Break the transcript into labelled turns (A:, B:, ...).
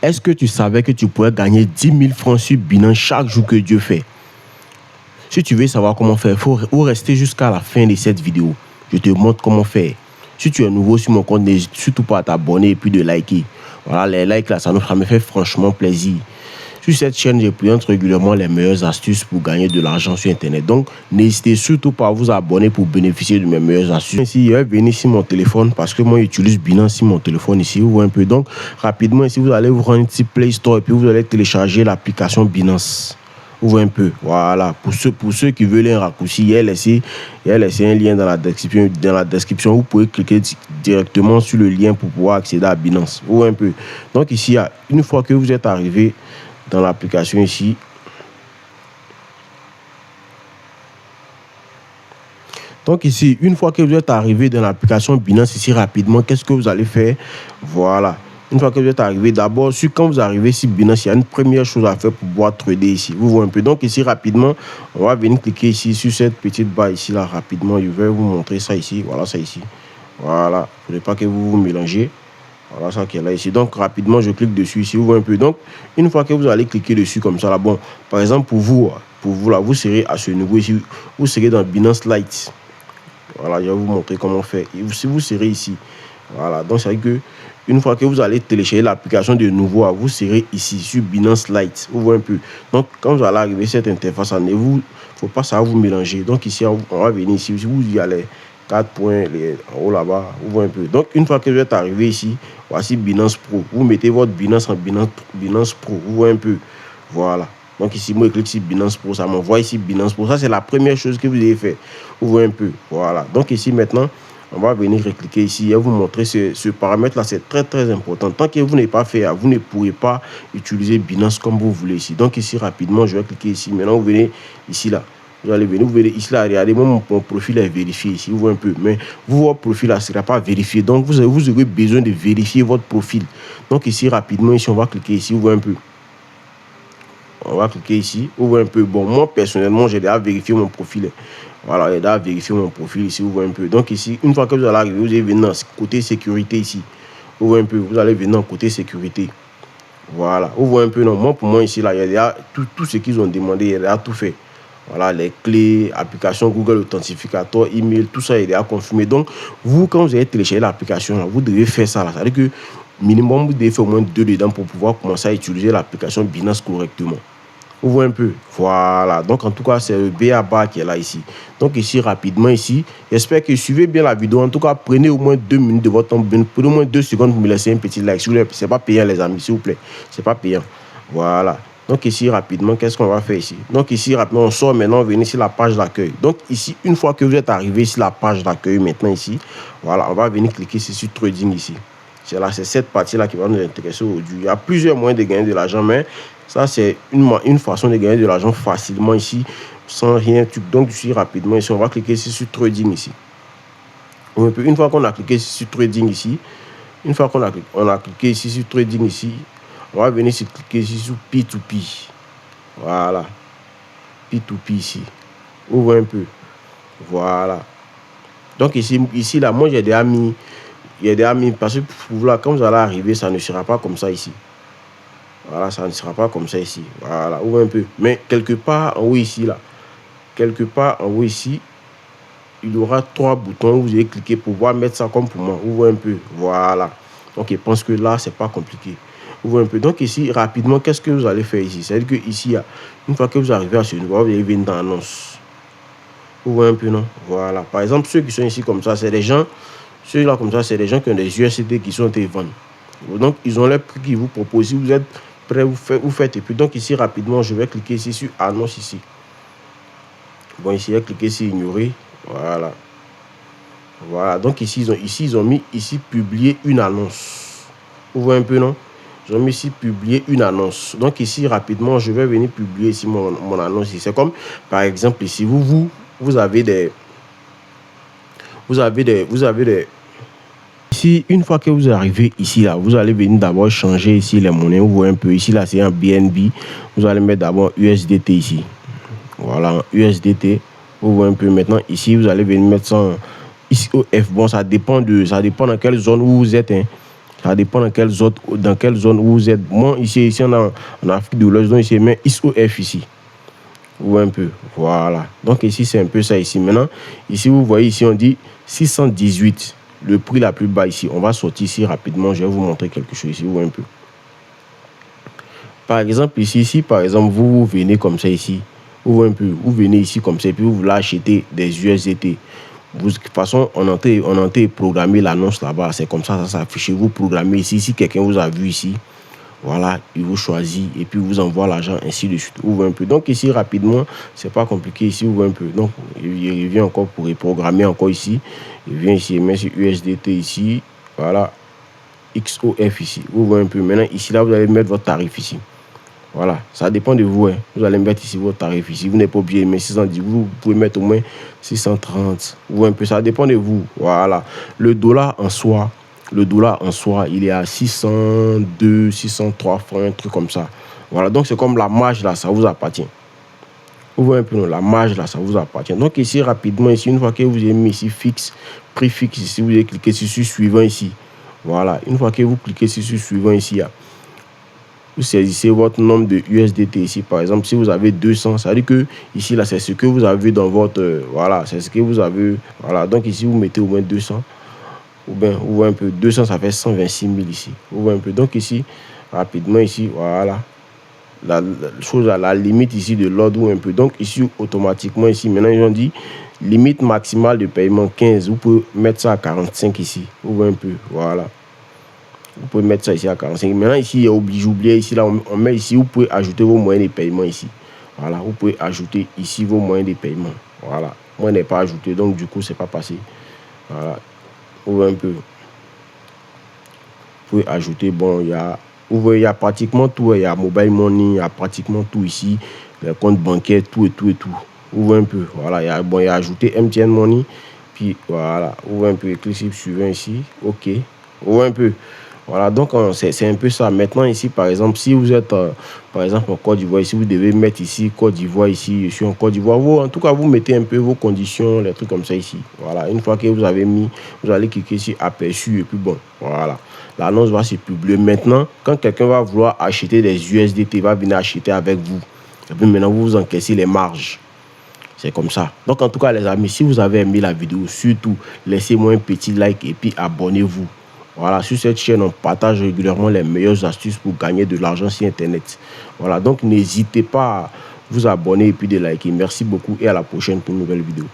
A: Est-ce que tu savais que tu pourrais gagner 10 000 francs sur Binance chaque jour que Dieu fait? Si tu veux savoir comment faire, il faut rester jusqu'à la fin de cette vidéo. Je te montre comment faire. Si tu es nouveau sur mon compte, n'hésite surtout pas à t'abonner et puis de liker. Voilà, les likes là, ça me fait franchement plaisir. Sur cette chaîne, je présente régulièrement les meilleures astuces pour gagner de l'argent sur Internet. Donc, n'hésitez surtout pas à vous abonner pour bénéficier de mes meilleures astuces. Ici, je vais venir sur mon téléphone parce que moi, j'utilise Binance sur mon téléphone ici. Vous voyez un peu. Donc, rapidement, ici, vous allez vous rendre ici Play Store et puis vous allez télécharger l'application Binance. Vous voyez un peu. Voilà. Pour ceux qui veulent un raccourci, il y a laissé un lien dans la description. Dans la description, vous pouvez cliquer directement sur le lien pour pouvoir accéder à Binance. Vous voyez un peu. Donc, ici, une fois que vous êtes arrivé dans l'application ici, donc ici, une fois que vous êtes arrivé dans l'application Binance ici rapidement, qu'est-ce que vous allez faire? Voilà. Une fois que vous êtes arrivé, d'abord, quand vous arrivez sur Binance, il y a une première chose à faire pour pouvoir trader ici. Vous voyez un peu. Donc ici, rapidement, on va venir cliquer ici sur cette petite barre ici, là, rapidement. Je vais vous montrer ça ici. Voilà, ça ici. Voilà. Il ne faut pas que vous vous mélangez. Voilà ça qui est là ici. Donc, rapidement, je clique dessus ici. Vous voyez un peu. Donc, une fois que vous allez cliquer dessus comme ça, là, bon, par exemple, pour vous là, vous serez à ce niveau ici. Vous serez dans Binance Lite. Voilà, je vais vous montrer comment faire. Si vous serez ici. Voilà. Donc, c'est vrai que une fois que vous allez télécharger l'application de nouveau, vous serez ici sur Binance Lite. Vous voyez un peu. Donc, quand vous allez arriver à cette interface, il ne faut pas ça vous mélanger. Donc, ici, on va venir ici. Vous y allez. 4 points en haut là-bas, vous voyez un peu. Donc, une fois que vous êtes arrivé ici, voici Binance Pro. Vous mettez votre Binance en Binance Pro, vous voyez un peu. Voilà. Donc, ici, moi, je clique sur Binance Pro, ça m'envoie ici Binance Pro. Ça, c'est la première chose que vous devez faire. Vous voyez un peu. Voilà. Donc, ici, maintenant, on va venir cliquer ici et vous montrer ce paramètre-là. C'est très, très important. Tant que vous n'avez pas fait, vous ne pourrez pas utiliser Binance comme vous voulez ici. Donc, ici, rapidement, je vais cliquer ici. Maintenant, vous venez ici, là. Vous allez venir, vous verrez ici là, regardez, mon profil est vérifié ici, vous voyez un peu, mais votre profil là ne sera pas vérifié, donc vous aurez besoin de vérifier votre profil. Donc ici, rapidement, ici, on va cliquer ici, vous voyez un peu. On va cliquer ici, vous voyez un peu. Bon, moi, personnellement, j'ai déjà vérifié mon profil. Voilà, j'ai déjà vérifié mon profil ici, vous voyez un peu. Donc ici, une fois que vous allez arriver, vous allez venir dans côté sécurité ici. Vous voyez un peu, vous allez venir dans côté sécurité. Voilà, vous voyez un peu, non, moi, pour moi, ici, là, il y a déjà tout ce qu'ils ont demandé, il y a déjà tout fait. Voilà, les clés, application Google Authentificator, email, tout ça est déjà confirmé. Donc, vous, quand vous allez télécharger l'application, vous devez faire ça. Ça veut dire que minimum, vous devez faire au moins 2 dedans pour pouvoir commencer à utiliser l'application Binance correctement. Vous voyez un peu. Voilà. Donc, en tout cas, c'est le BABA qui est là ici. Donc, ici, rapidement, ici, j'espère que vous suivez bien la vidéo. En tout cas, prenez au moins 2 minutes de votre temps. Prenez au moins 2 secondes pour me laisser un petit like. C'est pas payant, les amis, s'il vous plaît. C'est pas payant. Voilà. Donc ici, rapidement, qu'est-ce qu'on va faire ici? Donc ici, rapidement, on sort maintenant, on vient ici la page d'accueil. Donc ici, une fois que vous êtes arrivé sur la page d'accueil, maintenant ici, voilà, on va venir cliquer ici sur Trading ici. C'est cette partie-là qui va nous intéresser aujourd'hui. Il y a plusieurs moyens de gagner de l'argent, mais ça, c'est une façon de gagner de l'argent facilement ici, sans rien. Donc ici, rapidement, ici, on va cliquer ici sur Trading ici. Une fois qu'on a cliqué ici sur Trading ici, une fois qu'on a cliqué ici sur Trading ici, on va venir cliquer ici sur P2P. Voilà. P2P ici. Ouvre un peu. Voilà. Donc ici là, moi j'ai déjà mis. Parce que là, quand vous allez arriver, ça ne sera pas comme ça ici. Voilà, ça ne sera pas comme ça ici. Voilà, ouvre un peu. Mais quelque part en haut ici, là. Quelque part en haut ici, il y aura 3 boutons où vous allez cliquer pour pouvoir mettre ça comme pour moi. Ouvre un peu. Voilà. Donc je pense que là, c'est pas compliqué. Ouvre un peu. Donc ici, rapidement, qu'est-ce que vous allez faire ici? C'est-à-dire que ici, une fois que vous arrivez à ce niveau, vous allez venir dans l'annonce. Ouvre un peu, non? Voilà. Par exemple, ceux qui sont ici comme ça, c'est des gens, ceux-là comme ça, c'est des gens qui ont des USDT qui sont été vendus. Donc, ils ont les prix qu'ils vous proposent. Si vous êtes prêt, vous faites. Et puis, donc ici, rapidement, je vais cliquer ici sur annonce ici. Bon, ici, je vais cliquer sur ignorer. Voilà. Voilà. Donc ici, ils ont mis ici publier une annonce. Ouvre un peu, non? Ils ont mis ici publier une annonce. Donc ici, rapidement, je vais venir publier ici mon annonce. C'est comme, par exemple, ici, vous avez des... Ici, une fois que vous arrivez ici, là, vous allez venir d'abord changer ici les monnaies. Vous voyez un peu ici, là, c'est un BNB. Vous allez mettre d'abord USDT ici. Voilà, USDT. Vous voyez un peu maintenant, ici, vous allez venir mettre ça ici au F. Bon, ça dépend dans quelle zone où vous êtes. Hein. Ça dépend dans quelle zone où vous êtes. Moi, ici en Afrique de l'Ouest, donc ici, mais ISOF ici. Vous voyez un peu. Voilà. Donc ici, c'est un peu ça ici. Maintenant, ici, vous voyez, ici, on dit 618. Le prix la plus bas ici. On va sortir ici rapidement. Je vais vous montrer quelque chose ici. Vous voyez un peu. Par exemple, ici, par exemple, vous venez comme ça ici. Vous voyez un peu. Vous venez ici comme ça et puis vous voulez acheter des USDT. De toute façon, on a été programmé l'annonce là-bas. C'est comme ça s'affiche. Vous programmez ici. Si quelqu'un vous a vu ici, voilà, il vous choisit et puis vous envoie l'argent ainsi de suite. Vous voyez un peu. Donc ici, rapidement, c'est pas compliqué ici. Vous voyez un peu. Donc, il revient encore pour reprogrammer encore ici. Il vient ici, il met sur USDT ici. Voilà. XOF ici. Vous voyez un peu. Maintenant, ici, là, vous allez mettre votre tarif ici. Voilà, ça dépend de vous. Hein. Vous allez mettre ici votre tarif ici. Vous n'êtes pas obligé de mettre 610. Vous pouvez mettre au moins 630. Vous voyez un peu, ça dépend de vous. Voilà. Le dollar en soi, il est à 602, 603 francs, un truc comme ça. Voilà, donc c'est comme la marge là, ça vous appartient. Vous voyez un peu, non, la marge là, ça vous appartient. Donc ici, rapidement, ici, une fois que vous avez mis ici fixe, prix fixe ici, vous allez cliquer sur suivant ici. Voilà, une fois que vous cliquez sur suivant ici, vous saisissez votre nombre de USDT ici. Par exemple, si vous avez 200, ça veut dire que ici, là, c'est ce que vous avez dans votre... voilà, c'est ce que vous avez... Voilà, donc ici, vous mettez au moins 200. Ou bien, vous voyez un peu, 200, ça fait 126 000 ici. Vous voyez un peu. Donc ici, rapidement ici, voilà. La chose à la limite ici de l'ordre un peu. Donc ici, automatiquement ici, maintenant, ils ont dit limite maximale de paiement 15. Vous pouvez mettre ça à 45 ici. Vous voyez un peu, voilà. Vous pouvez mettre ça ici à 45. Maintenant, ici, il y a oublié ici, là, on met ici, vous pouvez ajouter vos moyens de paiement ici. Voilà, vous pouvez ajouter ici vos moyens de paiement. Voilà, moi, n'est pas ajouté, donc du coup, c'est pas passé. Voilà, vous voyez un peu. Vous pouvez ajouter, bon, il y a, vous voyez, il y a pratiquement tout. Il y a mobile money, il y a pratiquement tout ici. Les comptes bancaires, tout et tout et tout. Vous voyez un peu. Voilà, il y a, bon, il y a ajouté MTN Money. Puis voilà, vous voyez un peu, clic sur suivant ici. OK. Vous voyez un peu. Voilà, donc c'est un peu ça. Maintenant, ici, par exemple, si vous êtes, par exemple, en Côte d'Ivoire, ici, vous devez mettre ici, Côte d'Ivoire, ici, je suis en Côte d'Ivoire. En tout cas, vous mettez un peu vos conditions, les trucs comme ça ici. Voilà, une fois que vous avez mis, vous allez cliquer sur aperçu et puis bon, voilà. L'annonce va se publier. Maintenant, quand quelqu'un va vouloir acheter des USDT, il va venir acheter avec vous. Et puis maintenant, vous encaissez les marges. C'est comme ça. Donc, en tout cas, les amis, si vous avez aimé la vidéo, surtout, laissez-moi un petit like et puis abonnez-vous. Voilà, sur cette chaîne, on partage régulièrement les meilleures astuces pour gagner de l'argent sur Internet. Voilà, donc n'hésitez pas à vous abonner et puis de liker. Merci beaucoup et à la prochaine pour une nouvelle vidéo.